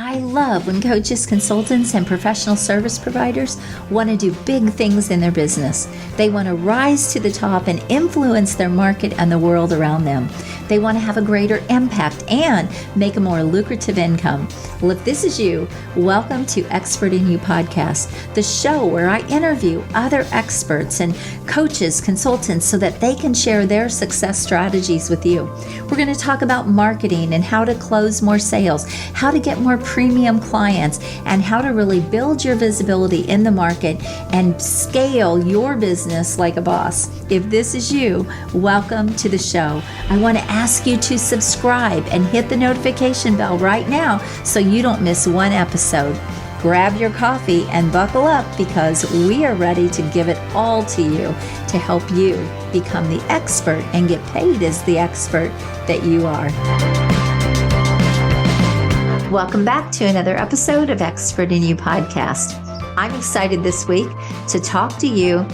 I love when coaches, consultants, and professional service providers want to do big things in their business. They want to rise to the top and influence their market and the world around them. They want to have a greater impact and make a more lucrative income. Well, if this is you, welcome to Expert in You podcast, the show where I interview other experts and coaches, consultants, so that they can share their success strategies with you. We're going to talk about marketing and how to close more sales, how to get more premium clients, and how to really build your visibility in the market and scale your business like a boss. If this is you, welcome to the show. I want to ask you to subscribe and hit the notification bell right now so you don't miss one episode. Grab your coffee and buckle up because we are ready to give it all to you to help you become the expert and get paid as the expert that you are. Welcome back to another episode of Expert in You podcast. I'm excited this week to talk to you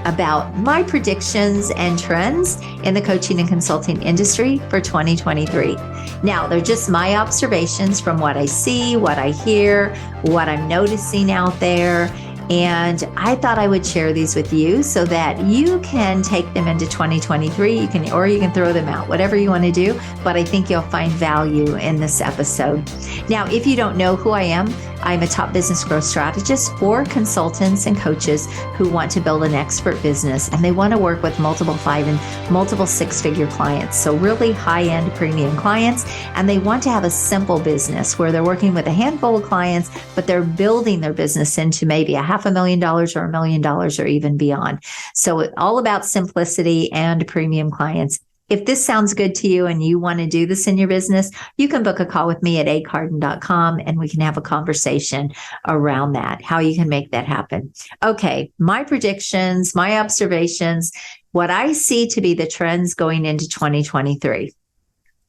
about my predictions and trends in the coaching and consulting industry for 2023. Now, they're just my observations from what I see, what I hear, what I'm noticing out there. And I thought I would share these with you so that you can take them into 2023. You can throw them out, whatever you want to do. But I think you'll find value in this episode. Now, if you don't know who I am, I'm a top business growth strategist for consultants and coaches who want to build an expert business, and they want to work with multiple 5 and multiple 6-figure clients. So really high-end premium clients, and they want to have a simple business where they're working with a handful of clients, but they're building their business into maybe $500,000 or $1 million or even beyond. So all about simplicity and premium clients. If this sounds good to you and you want to do this in your business, you can book a call with me at Carden.com and we can have a conversation around that, how you can make that happen. Okay, my predictions, my observations, what I see to be the trends going into 2023.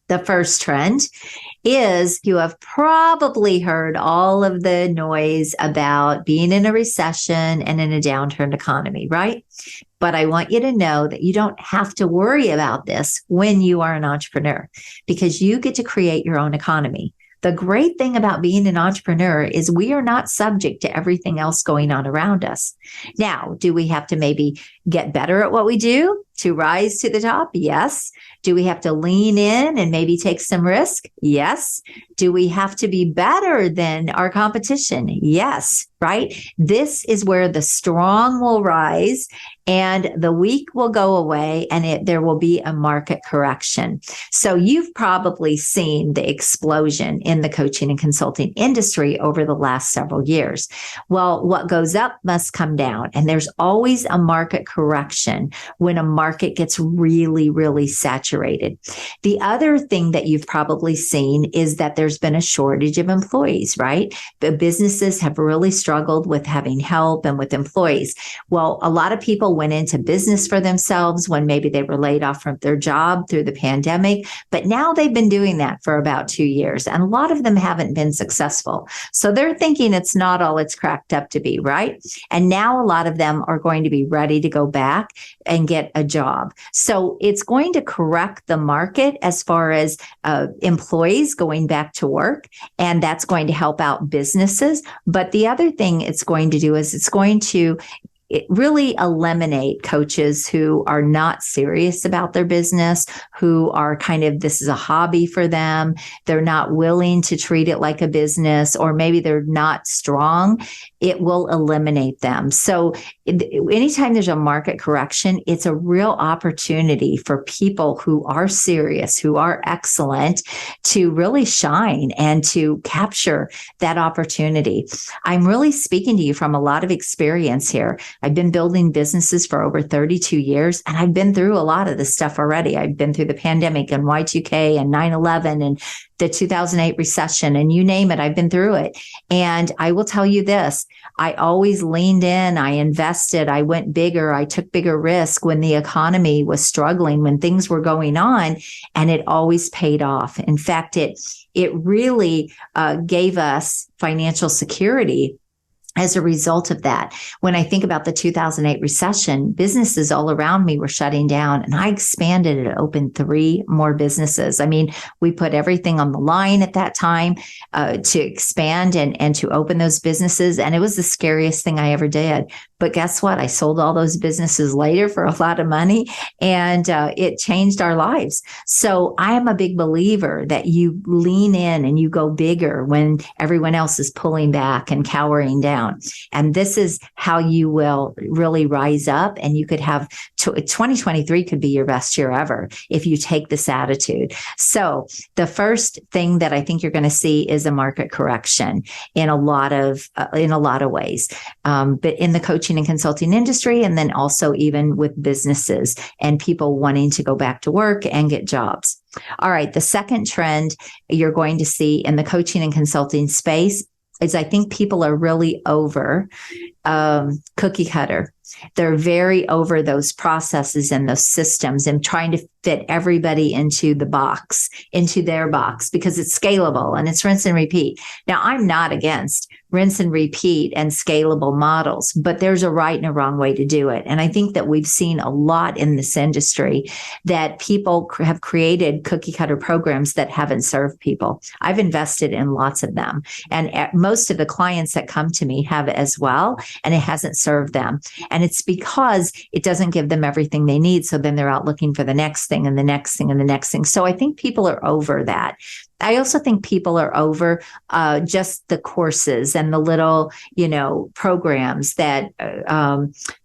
The first trend is you have probably heard all of the noise about being in a recession and in a downturn economy, right? But I want you to know that you don't have to worry about this when you are an entrepreneur because you get to create your own economy. The great thing about being an entrepreneur is we are not subject to everything else going on around us. Now, do we have to maybe get better at what we do to rise to the top? Yes. Do we have to lean in and maybe take some risk? Yes. Do we have to be better than our competition? Yes, right? This is where the strong will rise and the weak will go away and there will be a market correction. So you've probably seen the explosion in the coaching and consulting industry over the last several years. Well, what goes up must come down, and there's always a market correction when a market gets really, really saturated. The other thing that you've probably seen is that there's been a shortage of employees, right? The businesses have really struggled with having help and with employees. Well, a lot of people went into business for themselves when maybe they were laid off from their job through the pandemic, but now they've been doing that for about 2 years, and a lot of them haven't been successful. So they're thinking it's not all it's cracked up to be, right? And now a lot of them are going to be ready to go back and get a job. So it's going to correct the market as far as employees going back to work, and that's going to help out businesses. But the other thing it's going to do is it's going to really eliminate coaches who are not serious about their business, who are this is a hobby for them. They're not willing to treat it like a business, or maybe they're not strong. It will eliminate them. So anytime there's a market correction, it's a real opportunity for people who are serious, who are excellent, to really shine and to capture that opportunity. I'm really speaking to you from a lot of experience here. I've been building businesses for over 32 years, and I've been through a lot of this stuff already. I've been through the pandemic and Y2K and 9/11 and the 2008 recession, and you name it, I've been through it. And I will tell you this, I always leaned in, I invested, I went bigger, I took bigger risk when the economy was struggling, when things were going on, and it always paid off. In fact, it really gave us financial security as a result of that, when I think about the 2008 recession, businesses all around me were shutting down, and I expanded and opened 3 more businesses. I mean, we put everything on the line at that time to expand and to open those businesses. And it was the scariest thing I ever did. But guess what? I sold all those businesses later for a lot of money, and it changed our lives. So I am a big believer that you lean in and you go bigger when everyone else is pulling back and cowering down. And this is how you will really rise up. And you could have 2023 could be your best year ever if you take this attitude. So the first thing that I think you're going to see is a market correction in a lot of ways, but in the coaching and consulting industry, and then also even with businesses and people wanting to go back to work and get jobs. All right. The second trend you're going to see in the coaching and consulting space is I think people are really over cookie cutter. They're very over those processes and those systems and trying to fit everybody into their box, because it's scalable and it's rinse and repeat. Now, I'm not against rinse and repeat and scalable models, but there's a right and a wrong way to do it. And I think that we've seen a lot in this industry that people have created cookie cutter programs that haven't served people. I've invested in lots of them, and most of the clients that come to me have as well, and it hasn't served them. And it's because it doesn't give them everything they need. So then they're out looking for the next thing and the next thing and the next thing. So I think people are over that. I also think people are over just the courses and the little, programs that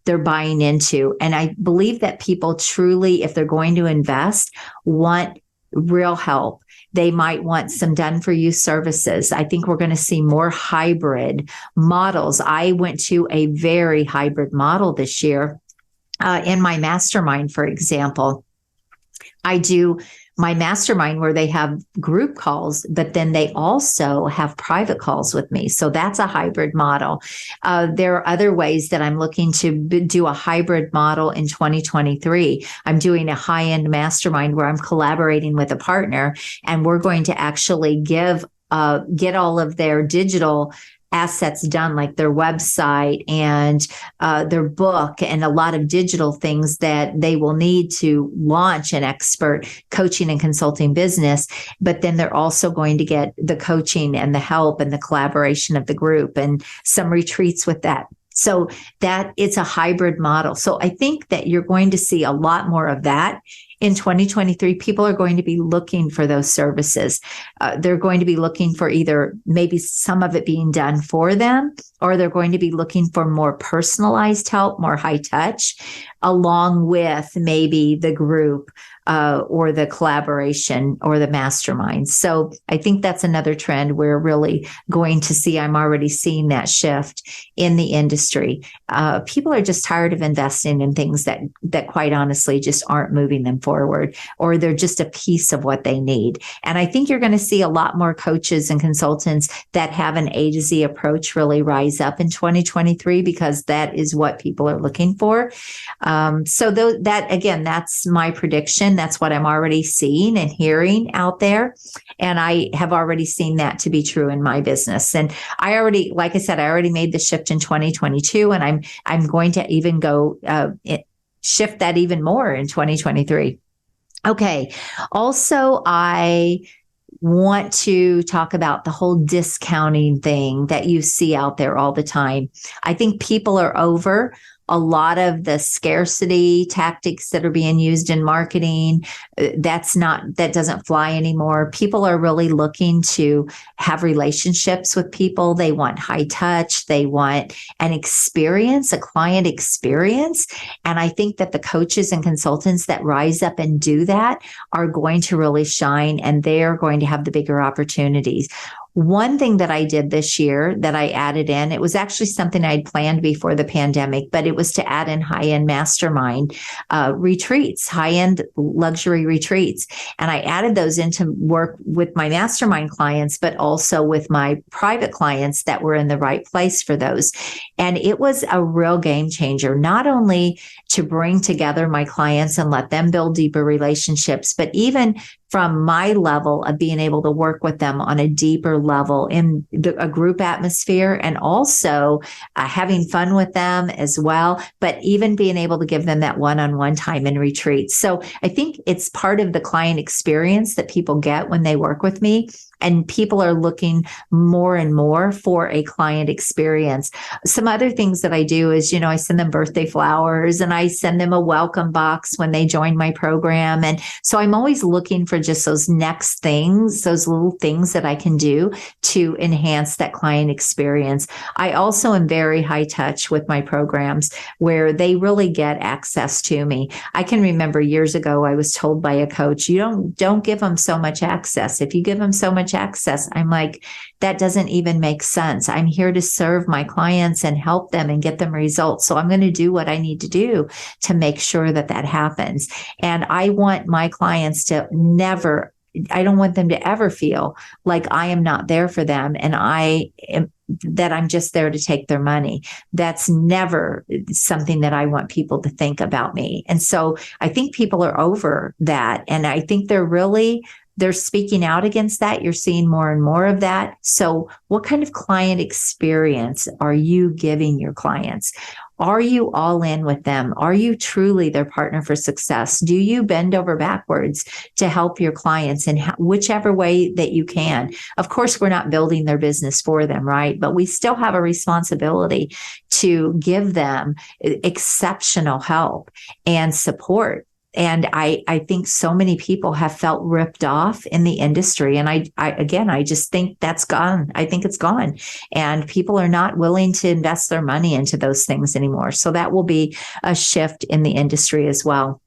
they're buying into. And I believe that people truly, if they're going to invest, want real help. They might want some done-for-you services. I think we're going to see more hybrid models. I went to a very hybrid model this year in my mastermind, for example. I do my mastermind where they have group calls, but then they also have private calls with me. So that's a hybrid model. There are other ways that I'm looking to do a hybrid model in 2023. I'm doing a high-end mastermind where I'm collaborating with a partner, and we're going to actually get all of their digital assets done, like their website and their book and a lot of digital things that they will need to launch an expert coaching and consulting business. But then they're also going to get the coaching and the help and the collaboration of the group and some retreats with that. So that it's a hybrid model. So I think that you're going to see a lot more of that. In 2023, people are going to be looking for those services. They're going to be looking for either maybe some of it being done for them, or they're going to be looking for more personalized help, more high touch, along with maybe the group or the collaboration or the mastermind. So I think that's another trend we're really going to see. I'm already seeing that shift in the industry. People are just tired of investing in things that quite honestly just aren't moving them forward, or they're just a piece of what they need. And I think you're going to see a lot more coaches and consultants that have an A to Z approach really rise up in 2023, because that is what people are looking for. That's my prediction. That's what I'm already seeing and hearing out there. And I have already seen that to be true in my business. And I already made the shift in 2022, and I'm going to even go shift that even more in 2023. Okay. Also, I want to talk about the whole discounting thing that you see out there all the time. I think people are over a lot of the scarcity tactics that are being used in marketing. That doesn't fly anymore. People are really looking to have relationships with people. They want high touch. They want an experience, a client experience. And I think that the coaches and consultants that rise up and do that are going to really shine, and they're going to have the bigger opportunities. One thing that I did this year that I added in, it was actually something I'd planned before the pandemic, but it was to add in high-end mastermind retreats, high-end luxury retreats. And I added those into work with my mastermind clients, but also with my private clients that were in the right place for those. And it was a real game changer, not only to bring together my clients and let them build deeper relationships, but even from my level of being able to work with them on a deeper level in a group atmosphere, and also having fun with them as well, but even being able to give them that one-on-one time in retreats. So I think it's part of the client experience that people get when they work with me. And people are looking more and more for a client experience. Some other things that I do is, I send them birthday flowers and I send them a welcome box when they join my program. And so I'm always looking for just those next things, those little things that I can do to enhance that client experience. I also am very high touch with my programs where they really get access to me. I can remember years ago, I was told by a coach, you don't give them so much access. If you give them so much access, I'm like, that doesn't even make sense. I'm here to serve my clients and help them and get them results. So I'm going to do what I need to do to make sure that that happens. And I want my clients to I don't want them to ever feel like I am not there for them and that I'm just there to take their money. That's never something that I want people to think about me. And so I think people are over that. And I think they're speaking out against that. You're seeing more and more of that. So what kind of client experience are you giving your clients? Are you all in with them? Are you truly their partner for success? Do you bend over backwards to help your clients in whichever way that you can? Of course, we're not building their business for them, right? But we still have a responsibility to give them exceptional help and support. And I think so many people have felt ripped off in the industry. And I just think that's gone. I think it's gone. And people are not willing to invest their money into those things anymore. So that will be a shift in the industry as well.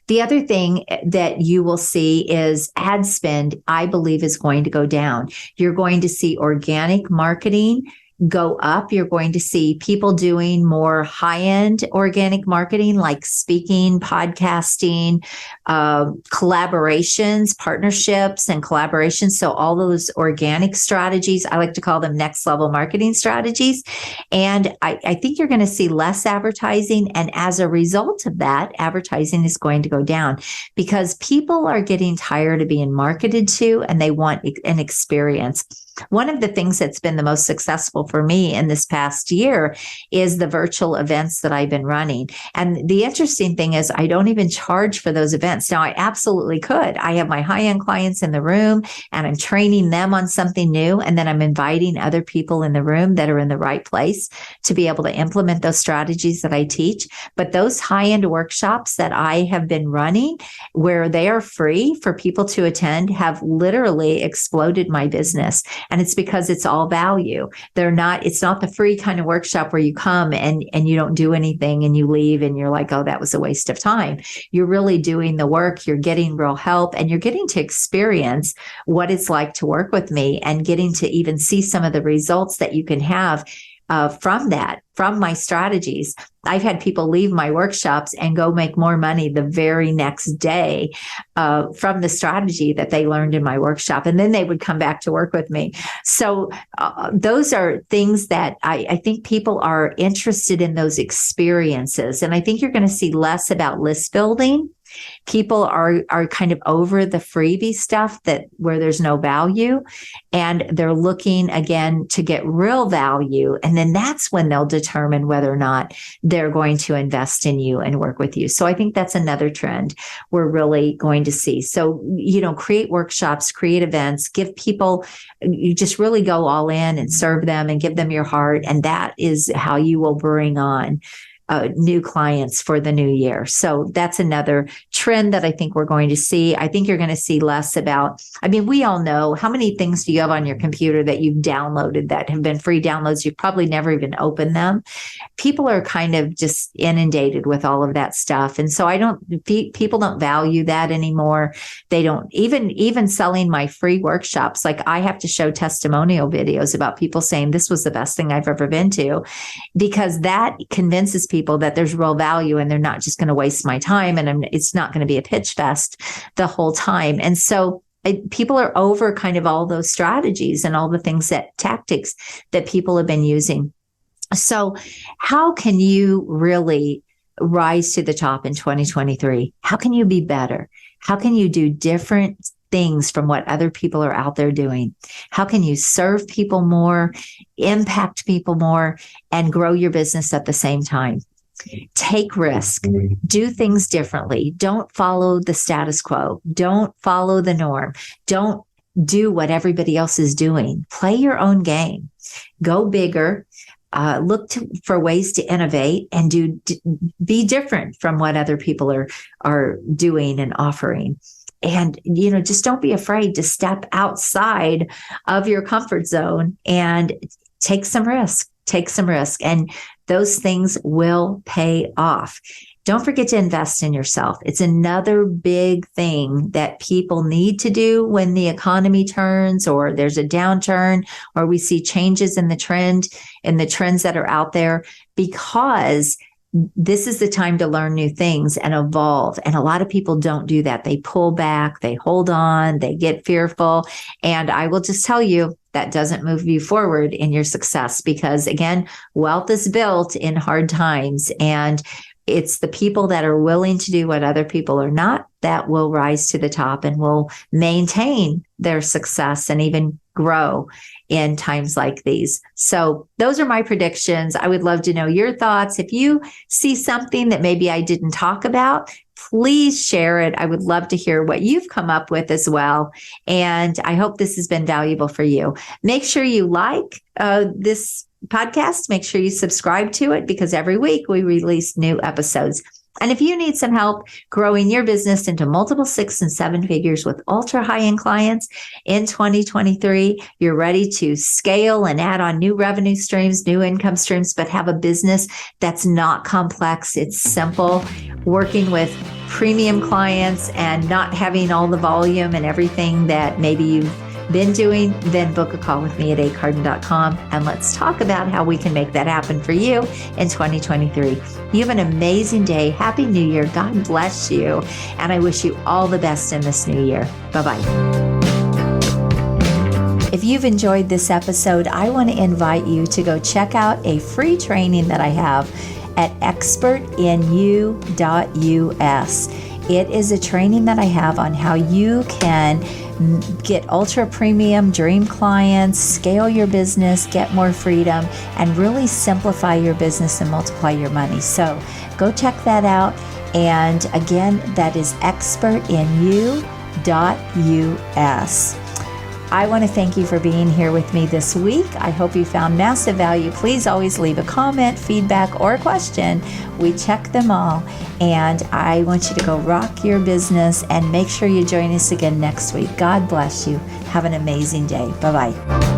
The other thing that you will see is ad spend, I believe, is going to go down. You're going to see organic marketing go up. You're going to see people doing more high-end organic marketing like speaking, podcasting, collaborations, partnerships, and collaborations. So all those organic strategies, I like to call them next level marketing strategies. And I think you're going to see less advertising. And as a result of that, advertising is going to go down because people are getting tired of being marketed to and they want an experience. One of the things that's been the most successful for me in this past year is the virtual events that I've been running. And the interesting thing is I don't even charge for those events. Now, I absolutely could. I have my high-end clients in the room and I'm training them on something new. And then I'm inviting other people in the room that are in the right place to be able to implement those strategies that I teach. But those high-end workshops that I have been running where they are free for people to attend have literally exploded my business. And it's because it's all value. It's not the free kind of workshop where you come and you don't do anything and you leave and you're like, oh, that was a waste of time. You're really doing the work. You're getting real help and you're getting to experience what it's like to work with me and getting to even see some of the results that you can have from my strategies. I've had people leave my workshops and go make more money the very next day from the strategy that they learned in my workshop. And then they would come back to work with me. So those are things that I think people are interested in, those experiences. And I think you're going to see less about list building. People are kind of over the freebie stuff where there's no value, and they're looking again to get real value. And then that's when they'll determine whether or not they're going to invest in you and work with you. So I think that's another trend we're really going to see. So, create workshops, create events, give people, you just really go all in and serve them and give them your heart. And that is how you will bring on new clients for the new year. So that's another trend that I think we're going to see. I think you're going to see less about, we all know, how many things do you have on your computer that you've downloaded that have been free downloads? You've probably never even opened them. People are kind of just inundated with all of that stuff. And so people don't value that anymore. They don't even selling my free workshops. Like I have to show testimonial videos about people saying this was the best thing I've ever been to, because that convinces people that there's real value and they're not just going to waste my time and it's not going to be a pitch fest the whole time. And so people are over kind of all those strategies and all the tactics that people have been using. So how can you really rise to the top in 2023? How can you be better? How can you do different things from what other people are out there doing? How can you serve people more, impact people more, and grow your business at the same time? Take risk, do things differently. Don't follow the status quo. Don't follow the norm. Don't do what everybody else is doing. Play your own game. Go bigger. Look for ways to innovate and be different from what other people are doing and offering. And, just don't be afraid to step outside of your comfort zone and take some risk. And those things will pay off. Don't forget to invest in yourself. It's another big thing that people need to do when the economy turns or there's a downturn or we see changes in the trends that are out there, because this is the time to learn new things and evolve. And a lot of people don't do that. They pull back, they hold on, they get fearful. And I will just tell you, that doesn't move you forward in your success, because again, wealth is built in hard times, and it's the people that are willing to do what other people are not that will rise to the top and will maintain their success and even grow in times like these. So those are my predictions. I would love to know your thoughts. If you see something that maybe I didn't talk about, please share it. I would love to hear what you've come up with as well. And I hope this has been valuable for you. Make sure you like this podcast. Make sure you subscribe to it, because every week we release new episodes. And if you need some help growing your business into multiple 6 and 7 figures with ultra high-end clients in 2023, you're ready to scale and add on new revenue streams, new income streams, but have a business that's not complex. It's simple, working with premium clients and not having all the volume and everything that maybe you've been doing, then book a call with me at acarden.com and let's talk about how we can make that happen for you in 2023. You have an amazing day. Happy New Year. God bless you. And I wish you all the best in this new year. Bye-bye. If you've enjoyed this episode, I want to invite you to go check out a free training that I have at expertinu.us. It is a training that I have on how you can get ultra premium dream clients, scale your business, get more freedom, and really simplify your business and multiply your money. So go check that out. And again, that is expertinu.us. I want to thank you for being here with me this week. I hope you found massive value. Please always leave a comment, feedback, or a question. We check them all. And I want you to go rock your business and make sure you join us again next week. God bless you. Have an amazing day. Bye-bye.